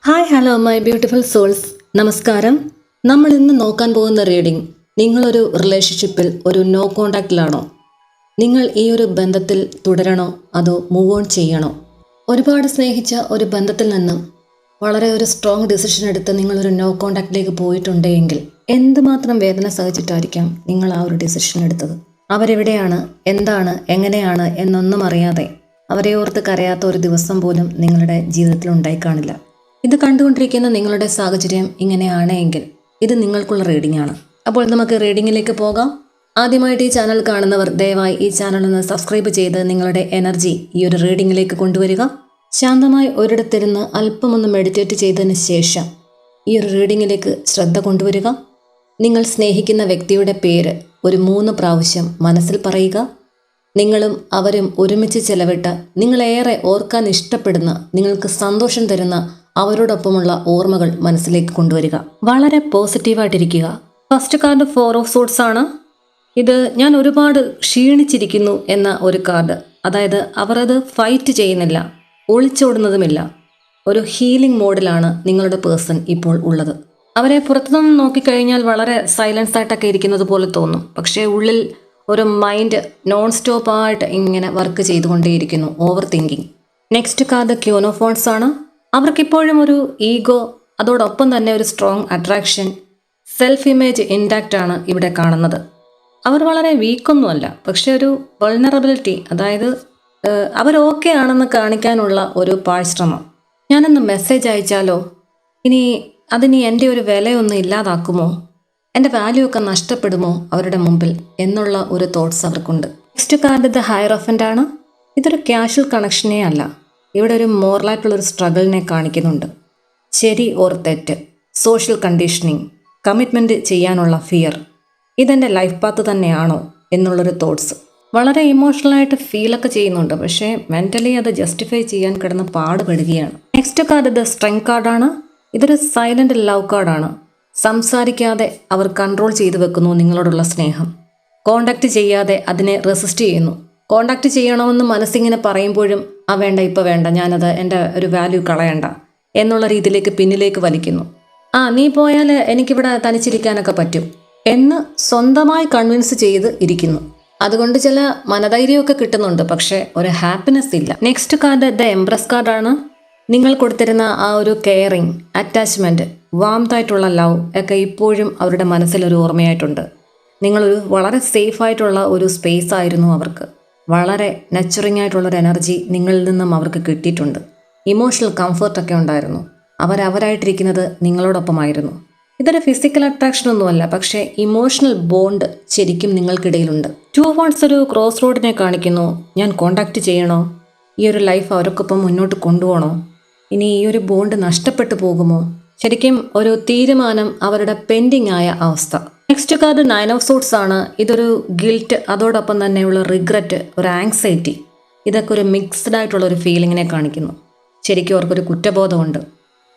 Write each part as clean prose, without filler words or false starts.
Hi hello my beautiful souls. നമസ്കാരം. നമ്മൾ ഇന്ന് നോക്കാൻ പോകുന്ന റീഡിംഗ്, നിങ്ങളൊരു റിലേഷൻഷിപ്പിൽ ഒരു നോ കോണ്ടാക്റ്റിലാണോ? നിങ്ങൾ ഈ ഒരു ബന്ധത്തിൽ തുടരണോ അതോ മൂവ് ഓൺ ചെയ്യണോ? ഒരുപാട് സ്നേഹിച്ച ഒരു ബന്ധത്തിൽ നിന്നും വളരെ ഒരു സ്ട്രോങ് ഡിസിഷൻ എടുത്ത് നിങ്ങളൊരു നോ കോണ്ടാക്റ്റിലേക്ക് പോയിട്ടുണ്ടെങ്കിൽ എന്തുമാത്രം വേദന സഹിച്ചിട്ടായിരിക്കാം നിങ്ങൾ ആ ഒരു ഡിസിഷൻ എടുത്തത്. അവരെവിടെയാണ്, എന്താണ്, എങ്ങനെയാണ് എന്നൊന്നും അറിയാതെ അവരെ ഓർത്ത് കരയാത്ത ഒരു ദിവസം പോലും നിങ്ങളുടെ ജീവിതത്തിൽ ഉണ്ടായി കാണില്ല. ഇത് കണ്ടുകൊണ്ടിരിക്കുന്ന നിങ്ങളുടെ സാഹചര്യം ഇങ്ങനെയാണ് എങ്കിൽ ഇത് നിങ്ങൾക്കുള്ള റീഡിംഗ് ആണ്. അപ്പോൾ നമുക്ക് റീഡിങ്ങിലേക്ക് പോകാം. ആദ്യമായിട്ട് ഈ ചാനൽ കാണുന്നവർ ദയവായി ഈ ചാനൽ ഒന്ന് സബ്സ്ക്രൈബ് ചെയ്ത് നിങ്ങളുടെ എനർജി ഈ ഒരു റീഡിങ്ങിലേക്ക് കൊണ്ടുവരിക. ശാന്തമായി ഒരിടത്തിരുന്ന് അല്പമൊന്ന് മെഡിറ്റേറ്റ് ചെയ്തതിന് ശേഷം ഈ ഒരു റീഡിങ്ങിലേക്ക് ശ്രദ്ധ കൊണ്ടുവരിക. നിങ്ങൾ സ്നേഹിക്കുന്ന വ്യക്തിയുടെ പേര് ഒരു 3 പ്രാവശ്യം മനസ്സിൽ പറയുക. നിങ്ങളും അവരും ഒരുമിച്ച് ചെലവിട്ട, നിങ്ങളേറെ ഓർക്കാൻ ഇഷ്ടപ്പെടുന്ന, നിങ്ങൾക്ക് സന്തോഷം തരുന്ന അവരോടൊപ്പമുള്ള ഓർമ്മകൾ മനസ്സിലേക്ക് കൊണ്ടുവരിക. വളരെ പോസിറ്റീവായിട്ടിരിക്കുക. ഫസ്റ്റ് കാർഡ് 4 ഓഫ് സോർഡ്സ് ആണ്. ഇത് ഞാൻ ഒരുപാട് ക്ഷീണിച്ചിരിക്കുന്നു എന്ന ഒരു കാർഡ്. അതായത് അവർ അത് ഫൈറ്റ് ചെയ്യുന്നില്ല, ഒളിച്ചോടുന്നതുമില്ല. ഒരു ഹീലിംഗ് മോഡിലാണ് നിങ്ങളുടെ പേഴ്സൺ ഇപ്പോൾ ഉള്ളത്. അവരെ പുറത്തുനിന്ന് നോക്കിക്കഴിഞ്ഞാൽ വളരെ സൈലൻസ് ആയിട്ടൊക്കെ ഇരിക്കുന്നത് പോലെ തോന്നും. പക്ഷേ ഉള്ളിൽ ഒരു മൈൻഡ് നോൺ സ്റ്റോപ്പായിട്ട് ഇങ്ങനെ വർക്ക് ചെയ്തുകൊണ്ടേയിരിക്കുന്നു. Over thinking. Next card queen of wands ആണ്. അവർക്കിപ്പോഴും ഒരു ഈഗോ, അതോടൊപ്പം തന്നെ ഒരു strong attraction, self image intact ആണ് ഇവിടെ കാണുന്നത്. അവർ വളരെ വീക്കൊന്നുമല്ല, പക്ഷെ ഒരു വൾണറബിലിറ്റി, അതായത് അവർ ഓക്കെ ആണെന്ന് കാണിക്കാനുള്ള ഒരു പാഴ്ശ്രമം. ഞാനൊന്ന് മെസ്സേജ് അയച്ചാലോ, അതിനി എൻ്റെ ഒരു വിലയൊന്നും ഇല്ലാതാക്കുമോ, എൻ്റെ വാല്യൂ ഒക്കെ നഷ്ടപ്പെടുമോ അവരുടെ മുമ്പിൽ എന്നുള്ള ഒരു തോട്ട്സ് അവർക്കുണ്ട്. നെക്സ്റ്റ് കാർഡ് ദ ഹയറോഫൻ്റ് ആണ്. ഇതൊരു ക്യാഷ്വൽ കണക്ഷനേ അല്ല, ഇവിടെ ഒരു മോറലായിട്ടുള്ളൊരു സ്ട്രഗിളിനെ കാണിക്കുന്നുണ്ട്. ശരി ഓർ തെറ്റ്, സോഷ്യൽ കണ്ടീഷനിങ്, കമ്മിറ്റ്മെൻറ്റ് ചെയ്യാനുള്ള ഫിയർ, ഇതെൻ്റെ ലൈഫ് പാത്ത് തന്നെയാണോ എന്നുള്ളൊരു തോട്ട്സ്. വളരെ ഇമോഷണലായിട്ട് ഫീലൊക്കെ ചെയ്യുന്നുണ്ട്, പക്ഷേ മെൻ്റലി അത് ജസ്റ്റിഫൈ ചെയ്യാൻ കിടന്ന് പാടുപെടുകയാണ്. നെക്സ്റ്റ് കാർഡ് ദ സ്ട്രെങ്ത് കാർഡാണ്. ഇതൊരു സൈലൻ്റ് ലവ് കാർഡാണ്. സംസാരിക്കാതെ അവർ കൺട്രോൾ ചെയ്തു വെക്കുന്നു നിങ്ങളോടുള്ള സ്നേഹം. കോണ്ടാക്റ്റ് ചെയ്യാതെ അതിനെ റെസിസ്റ്റ് ചെയ്യുന്നു. കോണ്ടാക്റ്റ് ചെയ്യണമെന്ന് മനസ്സിങ്ങനെ പറയുമ്പോഴും വേണ്ട, ഇപ്പോൾ വേണ്ട, ഞാനത് എൻ്റെ ഒരു വാല്യൂ കളയണ്ട എന്നുള്ള രീതിയിലേക്ക് പിന്നിലേക്ക് വലിക്കുന്നു. നീ പോയാൽ എനിക്കിവിടെ തനിച്ചിരിക്കാനൊക്കെ പറ്റും എന്ന് സ്വന്തമായി കൺവിൻസ് ചെയ്ത് ഇരിക്കുന്നു. അതുകൊണ്ട് ചില മനധൈര്യമൊക്കെ കിട്ടുന്നുണ്ട്, പക്ഷേ ഒരു ഹാപ്പിനെസ് ഇല്ല. നെക്സ്റ്റ് കാർഡ് ദ എംപ്രസ് കാർഡാണ്. നിങ്ങൾ കൊടുത്തിരുന്ന ആ ഒരു കെയറിങ്, അറ്റാച്ച്മെൻറ്റ്, വാംതായിട്ടുള്ള ലവ് ഒക്കെ ഇപ്പോഴും അവരുടെ മനസ്സിലൊരു ഓർമ്മയായിട്ടുണ്ട്. നിങ്ങളൊരു വളരെ സേഫായിട്ടുള്ള ഒരു സ്പേസ് ആയിരുന്നു അവർക്ക്. വളരെ നച്ചുറിങ് ആയിട്ടുള്ളൊരു എനർജി നിങ്ങളിൽ നിന്നും അവർക്ക് കിട്ടിയിട്ടുണ്ട്. ഇമോഷണൽ കംഫർട്ടൊക്കെ ഉണ്ടായിരുന്നു. അവരായിട്ടിരിക്കുന്നത് നിങ്ങളോടൊപ്പമായിരുന്നു. ഇതൊരു ഫിസിക്കൽ അട്രാക്ഷൻ ഒന്നുമല്ല, പക്ഷേ ഇമോഷണൽ ബോണ്ട് ശരിക്കും നിങ്ങൾക്കിടയിലുണ്ട്. 2 വാണ്ട്സ് ഒരു ക്രോസ് റോഡിനെ കാണിക്കുന്നു. ഞാൻ കോണ്ടാക്റ്റ് ചെയ്യണോ? ഈ ഒരു ലൈഫ് അവർക്കൊപ്പം മുന്നോട്ട് കൊണ്ടുപോകണോ? ഇനി ഈ ഒരു ബോണ്ട് നഷ്ടപ്പെട്ടു പോകുമോ? ശരിക്കും ഒരു തീരുമാനം അവരുടെ പെൻഡിങ് ആയ അവസ്ഥ. നെക്സ്റ്റ് കാർഡ് 9 ഓഫ് സോർഡ്സ് ആണ്. ഇതൊരു ഗിൽറ്റ്, അതോടൊപ്പം തന്നെയുള്ള റിഗ്രറ്റ്, ഒരു ആങ്സൈറ്റി, ഇതൊക്കെ ഒരു മിക്സ്ഡ് ആയിട്ടുള്ള ഒരു ഫീലിങ്ങിനെ കാണിക്കുന്നു. ശരിക്കും അവർക്കൊരു കുറ്റബോധമുണ്ട്.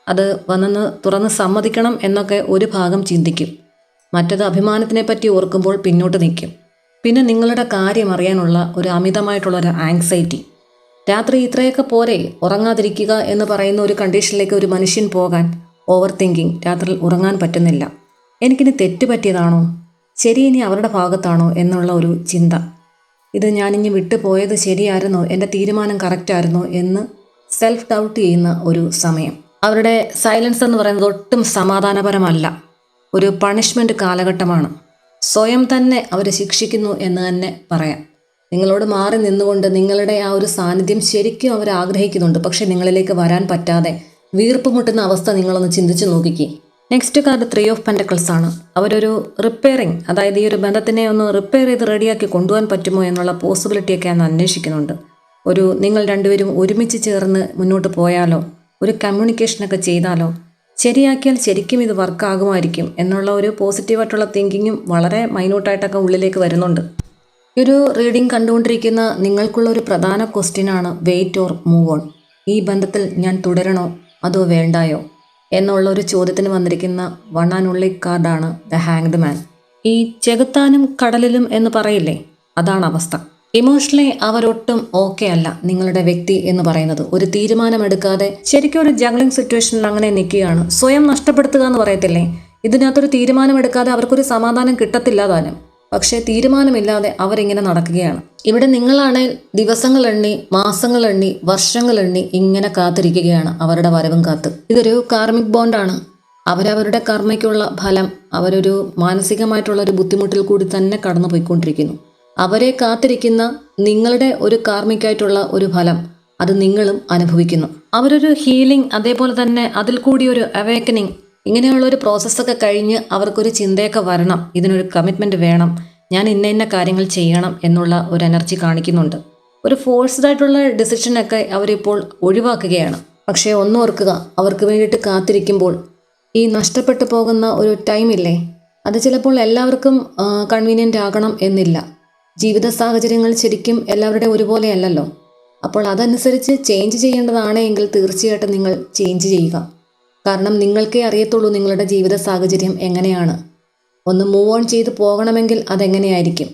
അത് വന്നെന്ന് തുറന്ന് സമ്മതിക്കണം എന്നൊക്കെ ഒരു ഭാഗം ചിന്തിക്കും. മറ്റത് അഭിമാനത്തിനെ പറ്റി ഓർക്കുമ്പോൾ പിന്നോട്ട് നിൽക്കും. പിന്നെ നിങ്ങളുടെ കാര്യം അറിയാനുള്ള ഒരു അമിതമായിട്ടുള്ളൊരു ആങ്സൈറ്റി. രാത്രി ഇത്രയൊക്കെ പോരെ ഉറങ്ങാതിരിക്കുക എന്ന് പറയുന്ന ഒരു കണ്ടീഷനിലേക്ക് ഒരു മനുഷ്യൻ പോകാൻ. ഓവർ തിങ്കിങ്, രാത്രിയിൽ ഉറങ്ങാൻ പറ്റുന്നില്ല, എനിക്കിനി തെറ്റ് പറ്റിയതാണോ, ശരി ഇനി അവരുടെ ഭാഗത്താണോ എന്നുള്ള ഒരു ചിന്ത. ഇത് ഞാനിനി വിട്ടുപോയത് ശരിയായിരുന്നോ, എൻ്റെ തീരുമാനം കറക്റ്റായിരുന്നോ എന്ന് സെൽഫ് ഡൗട്ട് ചെയ്യുന്ന ഒരു സമയം. അവരുടെ സൈലൻസ് എന്ന് പറയുന്നത് ഒട്ടും സമാധാനപരമല്ല, ഒരു പണിഷ്മെൻറ്റ് കാലഘട്ടമാണ്. സ്വയം തന്നെ അവരെ ശിക്ഷിക്കുന്നു എന്ന് തന്നെ പറയാം. നിങ്ങളോട് മാറി നിന്നുകൊണ്ട് നിങ്ങളുടെ ആ ഒരു സാന്നിധ്യം ശരിക്കും അവർ ആഗ്രഹിക്കുന്നുണ്ട്, പക്ഷെ നിങ്ങളിലേക്ക് വരാൻ പറ്റാതെ വീർപ്പ് മുട്ടുന്ന അവസ്ഥ നിങ്ങളൊന്ന് ചിന്തിച്ച് നോക്കിക്കേ. നെക്സ്റ്റ് കാർഡ് 3 ഓഫ് പെൻറ്റക്കിൾസ് ആണ്. അവരൊരു റിപ്പയറിങ്, അതായത് ഈ ഒരു ബന്ധത്തിനെ ഒന്ന് റിപ്പയർ ചെയ്ത് റെഡിയാക്കി കൊണ്ടുപോകാൻ പറ്റുമോ എന്നുള്ള പോസിബിലിറ്റിയൊക്കെ അന്ന് അന്വേഷിക്കുന്നുണ്ട്. നിങ്ങൾ രണ്ടുപേരും ഒരുമിച്ച് ചേർന്ന് മുന്നോട്ട് പോയാലോ, ഒരു കമ്മ്യൂണിക്കേഷനൊക്കെ ചെയ്താലോ, ശരിയാക്കിയാൽ ശരിക്കും ഇത് വർക്കാകുമായിരിക്കും എന്നുള്ള ഒരു പോസിറ്റീവായിട്ടുള്ള തിങ്കിങ്ങും വളരെ മൈന്യൂട്ടായിട്ടൊക്കെ ഉള്ളിലേക്ക് വരുന്നുണ്ട്. ഈ ഒരു റീഡിംഗ് കണ്ടുകൊണ്ടിരിക്കുന്ന നിങ്ങൾക്കുള്ള ഒരു പ്രധാന ക്വസ്റ്റ്യനാണ് വെയിറ്റ് ഓർ മൂവ് ഓൺ. ഈ ബന്ധത്തിൽ ഞാൻ തുടരണോ അതോ വേണ്ടായോ എന്നുള്ള ഒരു ചോദ്യത്തിന് വന്നിരിക്കുന്ന 1 and only കാർഡാണ് ദ ഹാങ്ഡ് മാൻ. ഈ ചെകുത്താനും കടലിലും എന്ന് പറയില്ലേ, അതാണ് അവസ്ഥ. ഇമോഷണലി അവരൊട്ടും ഓക്കെ അല്ല. നിങ്ങളുടെ വ്യക്തി എന്ന് പറയുന്നത് ഒരു തീരുമാനമെടുക്കാതെ ശരിക്കും ഒരു ജഗ്ലിംഗ് സിറ്റുവേഷനിൽ അങ്ങനെ നിൽക്കുകയാണ്. സ്വയം നഷ്ടപ്പെടുത്തുക എന്ന് പറയത്തില്ലേ, ഇതിനകത്തൊരു തീരുമാനമെടുക്കാതെ അവർക്കൊരു സമാധാനം കിട്ടത്തില്ല താനും. പക്ഷേ തീരുമാനമില്ലാതെ അവരിങ്ങനെ നടക്കുകയാണ്. ഇവിടെ നിങ്ങളാണെങ്കിൽ ദിവസങ്ങൾ എണ്ണി, മാസങ്ങൾ എണ്ണി, വർഷങ്ങൾ എണ്ണി ഇങ്ങനെ കാത്തിരിക്കുകയാണ് അവരുടെ വരവും കാത്ത്. ഇതൊരു കാർമിക് ബോണ്ടാണ്. അവരവരുടെ കർമ്മയ്ക്കുള്ള ഫലം അവരൊരു മാനസികമായിട്ടുള്ള ഒരു ബുദ്ധിമുട്ടിൽ കൂടി തന്നെ കടന്നു പോയിക്കൊണ്ടിരിക്കുന്നു. അവരെ കാത്തിരിക്കുന്ന നിങ്ങളുടെ ഒരു കാർമിക്കായിട്ടുള്ള ഒരു ഫലം അത് നിങ്ങളും അനുഭവിക്കുന്നു. അവരൊരു ഹീലിംഗ്, അതേപോലെ തന്നെ അതിൽ കൂടി ഒരു അവേക്കനിങ്, ഇങ്ങനെയുള്ള ഒരു പ്രോസസ്സൊക്കെ കഴിഞ്ഞ് അവർക്കൊരു ചിന്തയൊക്കെ വരണം. ഇതിനൊരു കമ്മിറ്റ്മെൻറ്റ് വേണം, ഞാൻ ഇന്ന കാര്യങ്ങൾ ചെയ്യണം എന്നുള്ള ഒരു എനർജി കാണിക്കുന്നുണ്ട്. ഒരു ഫോഴ്സ്ഡ് ആയിട്ടുള്ള ഡിസിഷനൊക്കെ അവരിപ്പോൾ ഒഴിവാക്കുകയാണ്. പക്ഷേ ഒന്ന് ഓർക്കുക, അവർക്ക് വേണ്ടിയിട്ട് കാത്തിരിക്കുമ്പോൾ ഈ നഷ്ടപ്പെട്ടു പോകുന്ന ഒരു ടൈമില്ലേ, അത് ചിലപ്പോൾ എല്ലാവർക്കും കൺവീനിയൻ്റ് ആകണം എന്നില്ല. ജീവിത സാഹചര്യങ്ങൾ ശരിക്കും എല്ലാവരുടെ ഒരുപോലെയല്ലല്ലോ. അപ്പോൾ അതനുസരിച്ച് ചേഞ്ച് ചെയ്യേണ്ടതാണ് എങ്കിൽ തീർച്ചയായിട്ടും നിങ്ങൾ ചേഞ്ച് ചെയ്യുക. കാരണം നിങ്ങൾക്കേ അറിയത്തുള്ളൂ നിങ്ങളുടെ ജീവിത സാഹചര്യം എങ്ങനെയാണ്. ഒന്ന് മൂവ് ഓൺ ചെയ്ത് പോകണമെങ്കിൽ അതെങ്ങനെയായിരിക്കും.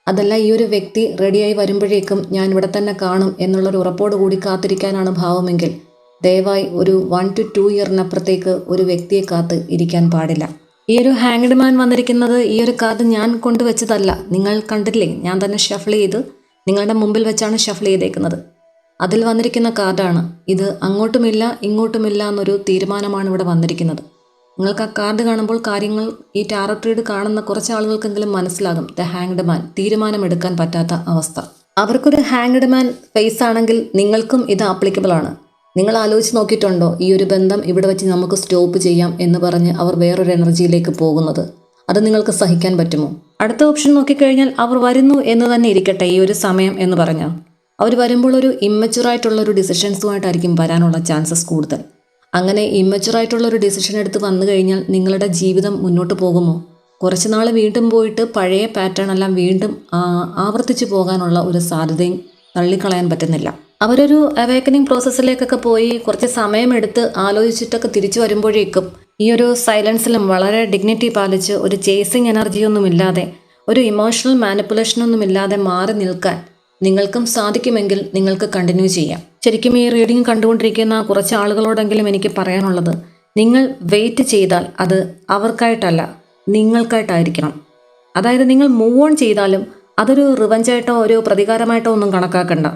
അതല്ല ഈ ഒരു വ്യക്തി റെഡിയായി വരുമ്പോഴേക്കും ഞാൻ ഇവിടെ തന്നെ കാണും എന്നുള്ളൊരു ഉറപ്പോട് കൂടി കാത്തിരിക്കാനാണ് ഭാവമെങ്കിൽ ദയവായി ഒരു 1 to 2 ഇയറിനപ്പുറത്തേക്ക് ഒരു വ്യക്തിയെ കാത്ത് ഇരിക്കാൻ പാടില്ല. ഈ ഒരു ഹാങ്ഡ് മാൻ വന്നിരിക്കുന്നത്, ഈ ഒരു കാർഡ് ഞാൻ കൊണ്ടുവച്ചതല്ല. നിങ്ങൾ കണ്ടില്ലേ, ഞാൻ തന്നെ ഷഫിൾ ചെയ്ത് നിങ്ങളുടെ മുമ്പിൽ വെച്ചാണ് ഷഫിൾ ചെയ്തേക്കുന്നത്. അതിൽ വന്നിരിക്കുന്ന കാർഡാണ് ഇത്. അങ്ങോട്ടുമില്ല ഇങ്ങോട്ടുമില്ല എന്നൊരു തീരുമാനമാണ് ഇവിടെ വന്നിരിക്കുന്നത്. നിങ്ങൾക്ക് ആ കാർഡ് കാണുമ്പോൾ കാര്യങ്ങൾ ഈ ടാറോ റീഡ് കാണുന്ന കുറച്ച് ആളുകൾക്കെങ്കിലും മനസ്സിലാകും. ദ ഹാങ്ഡ് മാൻ, തീരുമാനമെടുക്കാൻ പറ്റാത്ത അവസ്ഥ. അവർക്കൊരു ഹാങ്ഡ് മാൻ ഫേസ് ആണെങ്കിൽ നിങ്ങൾക്കും ഇത് ആപ്ലിക്കബിൾ ആണ്. നിങ്ങൾ ആലോചിച്ച് നോക്കിയിട്ടുണ്ടോ, ഈ ഒരു ബന്ധം ഇവിടെ വെച്ച് നമുക്ക് സ്റ്റോപ്പ് ചെയ്യാം എന്ന് പറഞ്ഞ് അവർ വേറൊരു എനർജിയിലേക്ക് പോകുന്നത്? അത് നിങ്ങൾക്ക് സഹിക്കാൻ പറ്റുമോ? അടുത്ത ഓപ്ഷൻ നോക്കിക്കഴിഞ്ഞാൽ അവർ വരുന്നു എന്ന് തന്നെ ഇരിക്കട്ടെ ഈ ഒരു സമയം എന്ന് പറഞ്ഞാൽ, അവർ വരുമ്പോൾ ഒരു ഇമ്മച്ചുറായിട്ടുള്ള ഒരു ഡിസിഷൻസുമായിട്ടായിരിക്കും വരാനുള്ള ചാൻസസ് കൂടുതൽ. അങ്ങനെ ഇമ്മച്ചുറായിട്ടുള്ള ഒരു ഡിസിഷൻ എടുത്ത് വന്നു കഴിഞ്ഞാൽ നിങ്ങളുടെ ജീവിതം മുന്നോട്ട് പോകുമോ? കുറച്ച് നാൾ വീണ്ടും പോയിട്ട് പഴയ പാറ്റേൺ എല്ലാം വീണ്ടും ആവർത്തിച്ചു പോകാനുള്ള ഒരു സാധ്യതയും തള്ളിക്കളയാൻ പറ്റുന്നില്ല. അവരൊരു അവേക്കനിങ് പ്രോസസ്സിലേക്കൊക്കെ പോയി കുറച്ച് സമയമെടുത്ത് ആലോചിച്ചിട്ടൊക്കെ തിരിച്ചു വരുമ്പോഴേക്കും ഈ ഒരു സൈലൻസിലും വളരെ ഡിഗ്നിറ്റി പാലിച്ച് ഒരു ചേസിങ് എനർജിയൊന്നുമില്ലാതെ, ഒരു ഇമോഷണൽ മാനിപ്പുലേഷനൊന്നുമില്ലാതെ മാറി നിൽക്കാൻ നിങ്ങൾക്കും സാധിക്കുമെങ്കിൽ നിങ്ങൾക്ക് കണ്ടിന്യൂ ചെയ്യാം. ശരിക്കും ഈ റീഡിംഗ് കണ്ടുകൊണ്ടിരിക്കുന്ന കുറച്ച് ആളുകളോടെങ്കിലും എനിക്ക് പറയാനുള്ളത്, നിങ്ങൾ വെയിറ്റ് ചെയ്താൽ അത് അവർക്കായിട്ടല്ല നിങ്ങൾക്കായിട്ടായിരിക്കണം. അതായത് നിങ്ങൾ മൂവ് ഓൺ ചെയ്താലും അതൊരു റിവഞ്ചായിട്ടോ ഒരു പ്രതികാരമായിട്ടോ ഒന്നും കണക്കാക്കണ്ട.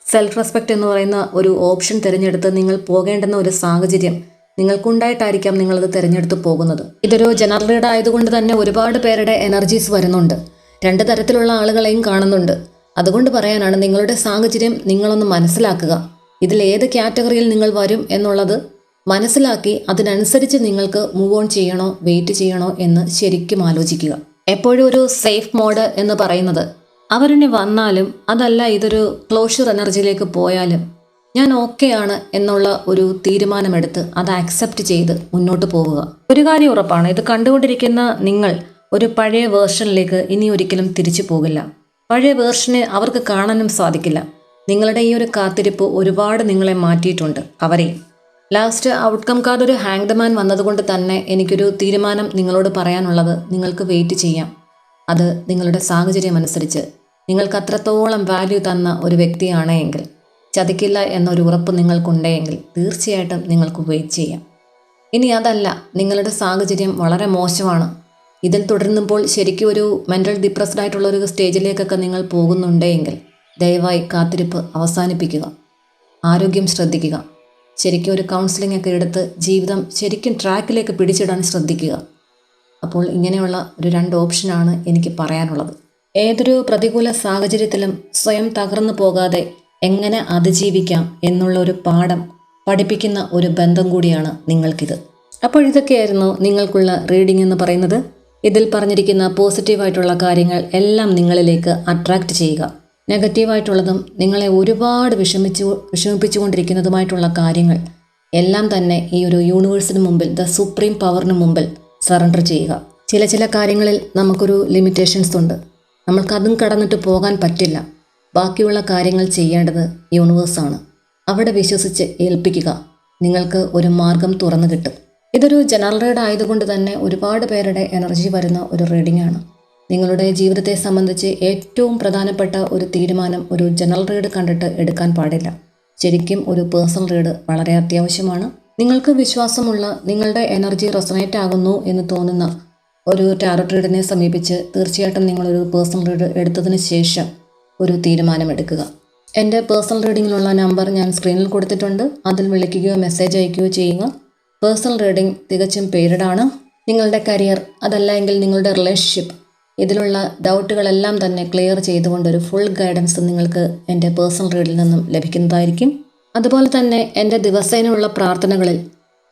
സെൽഫ് റെസ്പെക്റ്റ് എന്ന് പറയുന്ന ഒരു ഓപ്ഷൻ തിരഞ്ഞെടുത്ത് നിങ്ങൾ പോകേണ്ടുന്ന ഒരു സാഹചര്യം നിങ്ങൾക്കുണ്ടായിട്ടായിരിക്കാം നിങ്ങളത് തിരഞ്ഞെടുത്ത് പോകുന്നത്. ഇതൊരു ജനറൽ റീഡ് ആയതുകൊണ്ട് തന്നെ ഒരുപാട് പേരുടെ എനർജീസ് വരുന്നുണ്ട്. 2 തരത്തിലുള്ള ആളുകളെയും കാണുന്നുണ്ട്. അതുകൊണ്ട് പറയാനാണ്, നിങ്ങളുടെ സാഹചര്യം നിങ്ങളൊന്ന് മനസ്സിലാക്കുക. ഇതിൽ ഏത് കാറ്റഗറിയിൽ നിങ്ങൾ വരും എന്നുള്ളത് മനസ്സിലാക്കി അതിനനുസരിച്ച് നിങ്ങൾക്ക് മൂവ് ഓൺ ചെയ്യണോ വെയിറ്റ് ചെയ്യണോ എന്ന് ശരിക്കും ആലോചിക്കുക. എപ്പോഴും ഒരു സേഫ് മോഡ് എന്ന് പറയുന്നത്, അവരിനി വന്നാലും അതല്ല ഇതൊരു ക്ലോഷർ എനർജിയിലേക്ക് പോയാലും ഞാൻ ഓക്കെ ആണ് എന്നുള്ള ഒരു തീരുമാനമെടുത്ത് അത് ആക്സെപ്റ്റ് ചെയ്ത് മുന്നോട്ട് പോവുക. ഒരു കാര്യം ഉറപ്പാണ്, ഇത് കണ്ടുകൊണ്ടിരിക്കുന്ന നിങ്ങൾ ഒരു പഴയ വേർഷനിലേക്ക് ഇനി ഒരിക്കലും തിരിച്ചു പോകില്ല. പഴയ വേർഷനെ അവർക്ക് കാണാനും സാധിക്കില്ല. നിങ്ങളുടെ ഈ ഒരു കാത്തിരിപ്പ് ഒരുപാട് നിങ്ങളെ മാറ്റിയിട്ടുണ്ട് അവരെ. ലാസ്റ്റ് ഔട്ട്കം കാർഡ് ഒരു ഹാങ്ഡ് മാൻ വന്നതുകൊണ്ട് തന്നെ എനിക്കൊരു തീരുമാനം നിങ്ങളോട് പറയാനുള്ളത്, നിങ്ങൾക്ക് വെയിറ്റ് ചെയ്യാം. അത് നിങ്ങളുടെ സാഹചര്യം അനുസരിച്ച് നിങ്ങൾക്ക് അത്രത്തോളം വാല്യൂ തന്ന ഒരു വ്യക്തിയാണ് എങ്കിൽ, ചതിക്കില്ല എന്നൊരു ഉറപ്പ് നിങ്ങൾക്കുണ്ടെങ്കിൽ തീർച്ചയായിട്ടും നിങ്ങൾക്ക് വെയിറ്റ് ചെയ്യാം. ഇനി അതല്ല, നിങ്ങളുടെ സാഹചര്യം വളരെ മോശമാണ്, ഇതിൽ തുടരുമ്പോൾ ശരിക്കും ഒരു മെൻ്റൽ ഡിപ്രസ്ഡ് ആയിട്ടുള്ള ഒരു സ്റ്റേജിലേക്കൊക്കെ നിങ്ങൾ പോകുന്നുണ്ടെങ്കിൽ ദയവായി കാത്തിരിപ്പ് അവസാനിപ്പിക്കുക. ആരോഗ്യം ശ്രദ്ധിക്കുക. ശരിക്കും ഒരു കൗൺസിലിംഗ് ഒക്കെ എടുത്ത് ജീവിതം ശരിക്കും ട്രാക്കിലേക്ക് പിടിച്ചിടാൻ ശ്രദ്ധിക്കുക. അപ്പോൾ ഇങ്ങനെയുള്ള ഒരു 2 ഓപ്ഷനാണ് എനിക്ക് പറയാനുള്ളത്. ഏതൊരു പ്രതികൂല സാഹചര്യത്തിലും സ്വയം തകർന്നു പോകാതെ എങ്ങനെ അതിജീവിക്കാം എന്നുള്ള ഒരു പാഠം പഠിപ്പിക്കുന്ന ഒരു ബന്ധം കൂടിയാണ് നിങ്ങൾക്കിത്. അപ്പോൾ ഇതൊക്കെയായിരുന്നു നിങ്ങൾക്കുള്ള റീഡിംഗ് എന്ന് പറയുന്നത്. ഇതിൽ പറഞ്ഞിരിക്കുന്ന പോസിറ്റീവായിട്ടുള്ള കാര്യങ്ങൾ എല്ലാം നിങ്ങളിലേക്ക് അട്രാക്റ്റ് ചെയ്യുക. നെഗറ്റീവായിട്ടുള്ളതും നിങ്ങളെ ഒരുപാട് വിഷമിപ്പിച്ചുകൊണ്ടിരിക്കുന്നതുമായിട്ടുള്ള കാര്യങ്ങൾ എല്ലാം തന്നെ ഈ ഒരു യൂണിവേഴ്സിന് മുമ്പിൽ, ദ സുപ്രീം പവറിന് മുമ്പിൽ സറണ്ടർ ചെയ്യുക. ചില കാര്യങ്ങളിൽ നമുക്കൊരു ലിമിറ്റേഷൻസ് ഉണ്ട്. നമ്മൾക്കതും കടന്നിട്ട് പോകാൻ പറ്റില്ല. ബാക്കിയുള്ള കാര്യങ്ങൾ ചെയ്യേണ്ടത് യൂണിവേഴ്സാണ്. അവിടെ വിശ്വസിച്ച് ഏൽപ്പിക്കുക. നിങ്ങൾക്ക് ഒരു മാർഗം തുറന്നു കിട്ടും. ഇതൊരു ജനറൽ റീഡ് ആയതുകൊണ്ട് തന്നെ ഒരുപാട് പേരുടെ എനർജി വരുന്ന ഒരു റീഡിംഗ് ആണ്. നിങ്ങളുടെ ജീവിതത്തെ സംബന്ധിച്ച് ഏറ്റവും പ്രധാനപ്പെട്ട ഒരു തീരുമാനം ഒരു ജനറൽ റീഡ് കണ്ടിട്ട് എടുക്കാൻ പാടില്ല. ശരിക്കും ഒരു പേഴ്സണൽ റീഡ് വളരെ അത്യാവശ്യമാണ്. നിങ്ങൾക്ക് വിശ്വാസമുള്ള, നിങ്ങളുടെ എനർജി റെസൊനേറ്റ് ആകുന്നു എന്ന് തോന്നുന്ന ഒരു ടാരോ റീഡിനെ സമീപിച്ച് തീർച്ചയായിട്ടും നിങ്ങളൊരു പേഴ്സണൽ റീഡ് എടുത്തതിന് ശേഷം ഒരു തീരുമാനമെടുക്കുക. എൻ്റെ പേഴ്സണൽ റീഡിങ്ങിനുള്ള നമ്പർ ഞാൻ സ്ക്രീനിൽ കൊടുത്തിട്ടുണ്ട്. അതിൽ വിളിക്കുകയോ മെസ്സേജ് അയക്കുകയോ ചെയ്യുക. പേഴ്സണൽ റീഡിംഗ് തികച്ചും പെയ്ഡ് ആണ്. നിങ്ങളുടെ കരിയർ, അതല്ല എങ്കിൽ നിങ്ങളുടെ റിലേഷൻഷിപ്പ്, ഇതിലുള്ള ഡൗട്ടുകളെല്ലാം തന്നെ ക്ലിയർ ചെയ്തുകൊണ്ട് ഒരു ഫുൾ ഗൈഡൻസ് നിങ്ങൾക്ക് എൻ്റെ പേഴ്സണൽ റീഡിൽ നിന്നും ലഭിക്കുന്നതായിരിക്കും. അതുപോലെ തന്നെ എൻ്റെ ദിവസേനയുള്ള പ്രാർത്ഥനകളിൽ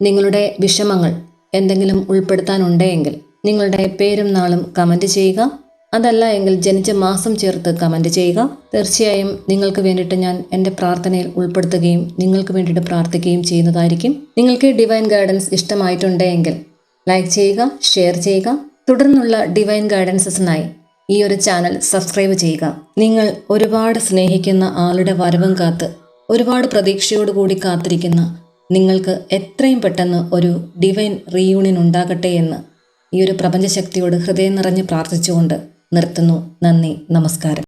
നിങ്ങളുടെ വിഷമങ്ങൾ എന്തെങ്കിലും ഉൾപ്പെടുത്താനുണ്ടെങ്കിൽ നിങ്ങളുടെ പേരും നാളും കമൻറ്റ് ചെയ്യുക. അതല്ല എങ്കിൽ ജനിച്ച മാസം ചേർത്ത് കമൻറ്റ് ചെയ്യുക. തീർച്ചയായും നിങ്ങൾക്ക് വേണ്ടിയിട്ട് ഞാൻ എൻ്റെ പ്രാർത്ഥനയിൽ ഉൾപ്പെടുത്തുകയും നിങ്ങൾക്ക് വേണ്ടിയിട്ട് പ്രാർത്ഥിക്കുകയും ചെയ്യുന്നതായിരിക്കും. നിങ്ങൾക്ക് ഡിവൈൻ ഗൈഡൻസ് ഇഷ്ടമായിട്ടുണ്ടെങ്കിൽ ലൈക്ക് ചെയ്യുക, ഷെയർ ചെയ്യുക. തുടർന്നുള്ള ഡിവൈൻ ഗൈഡൻസസിനായി ഈ ഒരു ചാനൽ സബ്സ്ക്രൈബ് ചെയ്യുക. നിങ്ങൾ ഒരുപാട് സ്നേഹിക്കുന്ന ആളുടെ വരവും കാത്ത് ഒരുപാട് പ്രതീക്ഷയോടുകൂടി കാത്തിരിക്കുന്ന നിങ്ങൾക്ക് എത്രയും പെട്ടെന്ന് ഒരു ഡിവൈൻ റീയൂണിയൻ ഉണ്ടാകട്ടെ എന്ന് ഈ ഒരു പ്രപഞ്ചശക്തിയോട് ഹൃദയം നിറഞ്ഞ് പ്രാർത്ഥിച്ചുകൊണ്ട് നിർത്തുന്നു. നന്ദി, നമസ്കാരം.